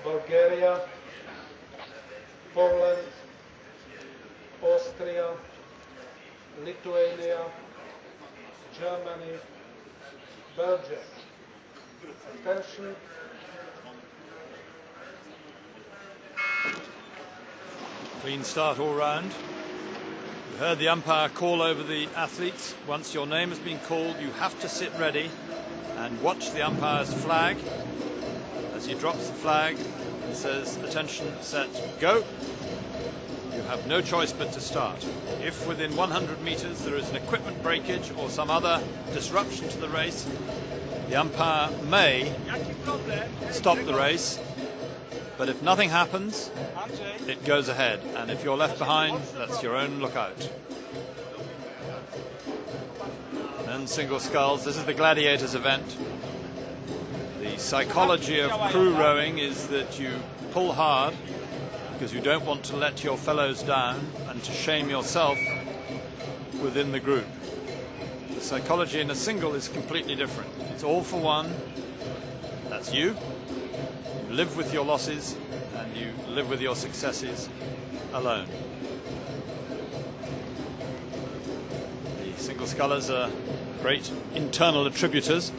Bulgaria, Poland, Austria, Lithuania, Germany, Belgium. Attention. Clean start all round. You heard the umpire call over the athletes. Once your name has been called, you have to sit ready and watch the umpire's flag. As he drops the flag, it says, attention, set, go. You have no choice but to start. If within 100 meters there is an equipment breakage or some other disruption to the race, the umpire may stop the race, but if nothing happens, it goes ahead, and if you're left behind, that's your own lookout. And single sculls, this is the Gladiators event. The psychology of crew rowing is that you pull hard because you don't want to let your fellows down and to shame yourself within the group. The psychology in a single is completely different. It's all for one. That's you. You live with your losses and you live with your successes alone. The single scullers are great internal attributors.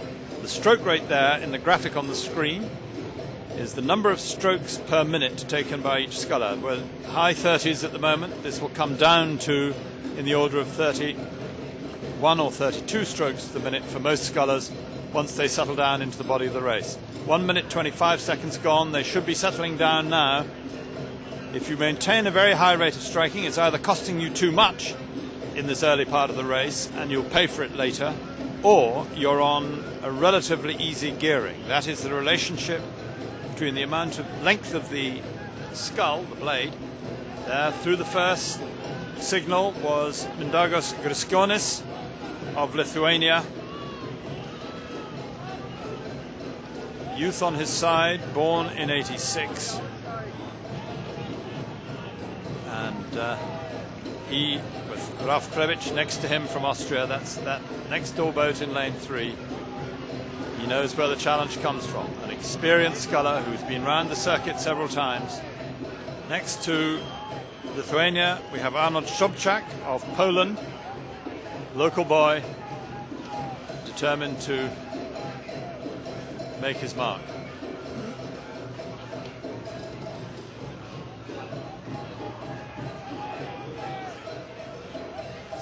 The stroke rate there in the graphic on the screen is the number of strokes per minute taken by each sculler. We're high 30s at the moment. This will come down to in the order of 31 or 32 strokes per minute for most scullers once they settle down into the body of the race. 1 minute 25 seconds gone. They should be settling down now. If you maintain a very high rate of striking, it's either costing you too much in this early part of the race and you'll pay for it later, or you're on a relatively easy gearing. That is the relationship between the amount of length of the skull, the blade. Through the first signal was Mindaugas Griskonis of Lithuania. Youth on his side, born in '86. And he, with Ralf Krevich next to him from Austria, that's that next door boat in lane 3. He knows where the challenge comes from. An experienced sculler who's been round the circuit several times. Next to Lithuania, we have Arnold Sobczak of Poland, local boy, determined to make his mark.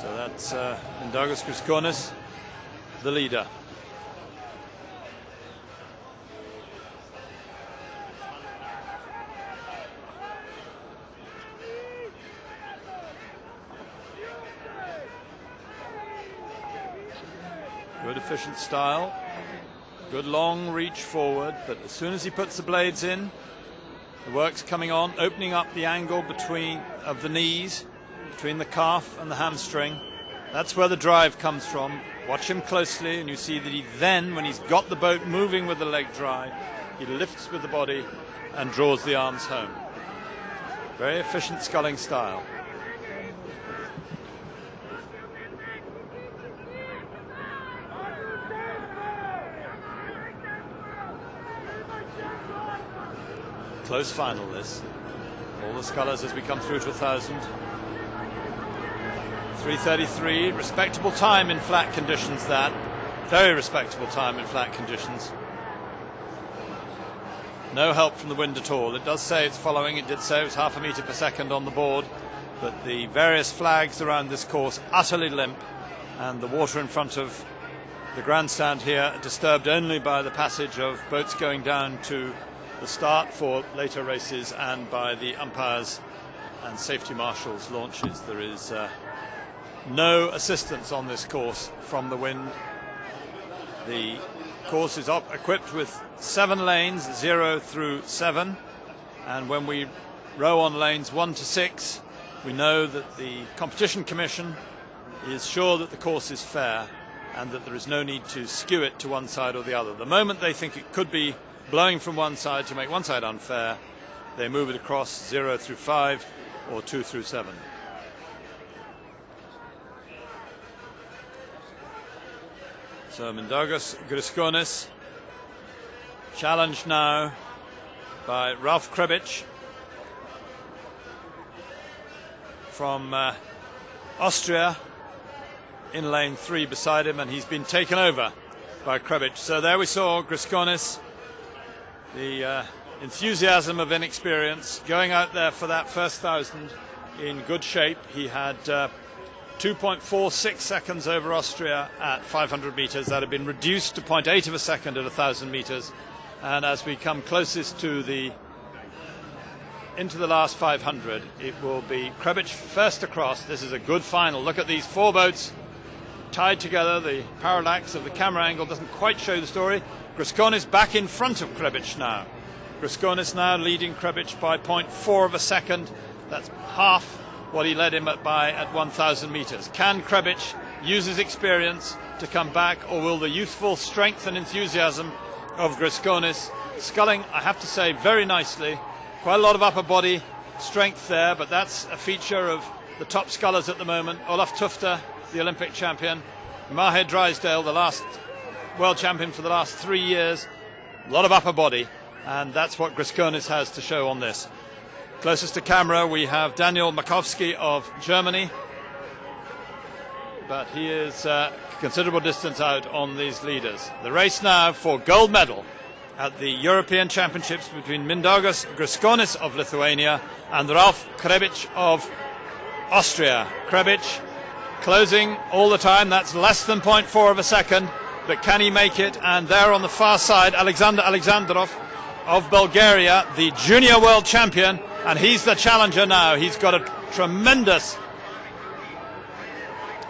So that's Mindaugas Griskonis, the leader. Good efficient style, good long reach forward, but as soon as he puts the blades in, the work's coming on, opening up the angle of the knees, between the calf and the hamstring. That's where the drive comes from. Watch him closely and you see that he then, when he's got the boat moving with the leg drive, he lifts with the body and draws the arms home. Very efficient sculling style. Close final this. All the scullers as we come through to 1,000. 3:33, respectable time in flat conditions that. Very respectable time in flat conditions. No help from the wind at all. It does say it's following. It did say it was half a metre per second on the board, but the various flags around this course utterly limp, and the water in front of the grandstand here disturbed only by the passage of boats going down to the start for later races and by the umpires and safety marshals' launches. There is no assistance on this course from the wind. The course is equipped with 7 lanes, 0 through 7, and when we row on lanes 1 to 6, we know that the Competition Commission is sure that the course is fair and that there is no need to skew it to one side or the other. The moment they think it could be blowing from one side to make one side unfair, they move it across 0 through 5 or 2 through 7. So Mindaugas Griskonis challenged now by Ralf Krebic from Austria in lane 3 beside him, and he's been taken over by Krebic. So there we saw Griskonis, the enthusiasm of inexperience, going out there for that first 1,000 in good shape. He had 2.46 seconds over Austria at 500 meters. That had been reduced to 0.8 of a second at 1,000 meters. And as we come closest to into the last 500, it will be Krebic first across. This is a good final. Look at these 4 boats tied together. The parallax of the camera angle doesn't quite show the story. Griskonis back in front of Krebic now. Griskonis now leading Krebic by 0.4 of a second. That's half what he led him by at 1,000 meters. Can Krebic use his experience to come back, or will the youthful strength and enthusiasm of Griskonis, sculling, I have to say, very nicely? Quite a lot of upper body strength there, but that's a feature of the top scullers at the moment. Olaf Tufte, the Olympic champion. Mahe Drysdale, the last world champion for the last 3 years. A lot of upper body, and that's what Griskonis has to show on this. Closest to camera, we have Daniel Makowski of Germany, but he is a considerable distance out on these leaders. The race now for gold medal at the European Championships between Mindaugas Griskonis of Lithuania and Ralf Krebic of Austria. Krebic closing all the time. That's less than 0.4 of a second, but can he make it? And there on the far side, Alexander Alexandrov of Bulgaria, the junior world champion, and he's the challenger now. He's got a tremendous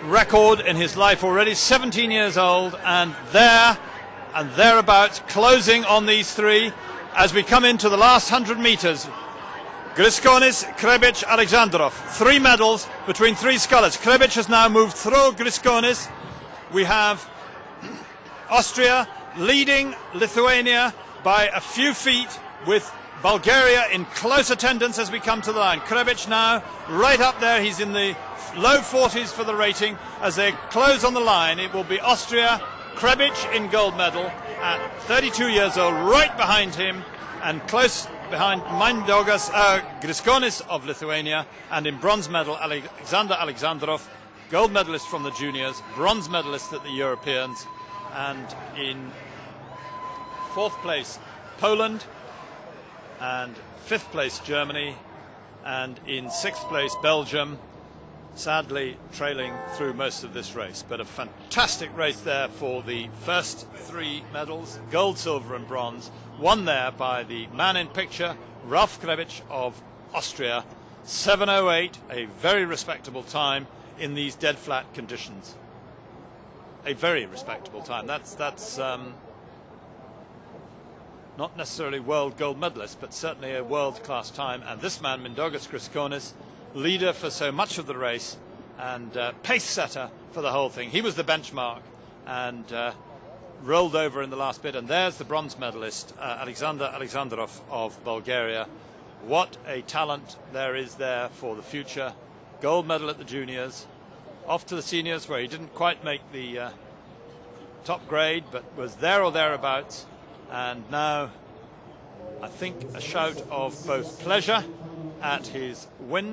record in his life already, 17 years old, and there and thereabouts, closing on these 3 as we come into the last 100 meters. Griskonis, Krebic, Alexandrov. 3 medals between 3 scullers. Krebic has now moved through Griskonis. We have Austria leading Lithuania by a few feet, with Bulgaria in close attendance as we come to the line. Krebic now right up there. He's in the low 40s for the rating. As they close on the line, it will be Austria, Krebic in gold medal at 32 years old, right behind him, and close behind Mindaugas Griskonis of Lithuania, and in bronze medal Alexander Alexandrov, gold medalist from the juniors, bronze medalist at the Europeans, and in 4th place Poland, and 5th place Germany, and in 6th place Belgium, sadly trailing through most of this race. But a fantastic race there for the first 3 medals, gold, silver and bronze, won there by the man in picture, Ralf Krebic of Austria. 7:08, a very respectable time in these dead flat conditions. A very respectable time. That's not necessarily world gold medalist, but certainly a world-class time. And this man, Mindaugas Griskonis, leader for so much of the race and pace setter for the whole thing. He was the benchmark and rolled over in the last bit. And there's the bronze medalist, Alexander Alexandrov of Bulgaria. What a talent there is there for the future. Gold medal at the juniors, off to the seniors where he didn't quite make the top grade, but was there or thereabouts. And now, I think, a shout of both pleasure at his win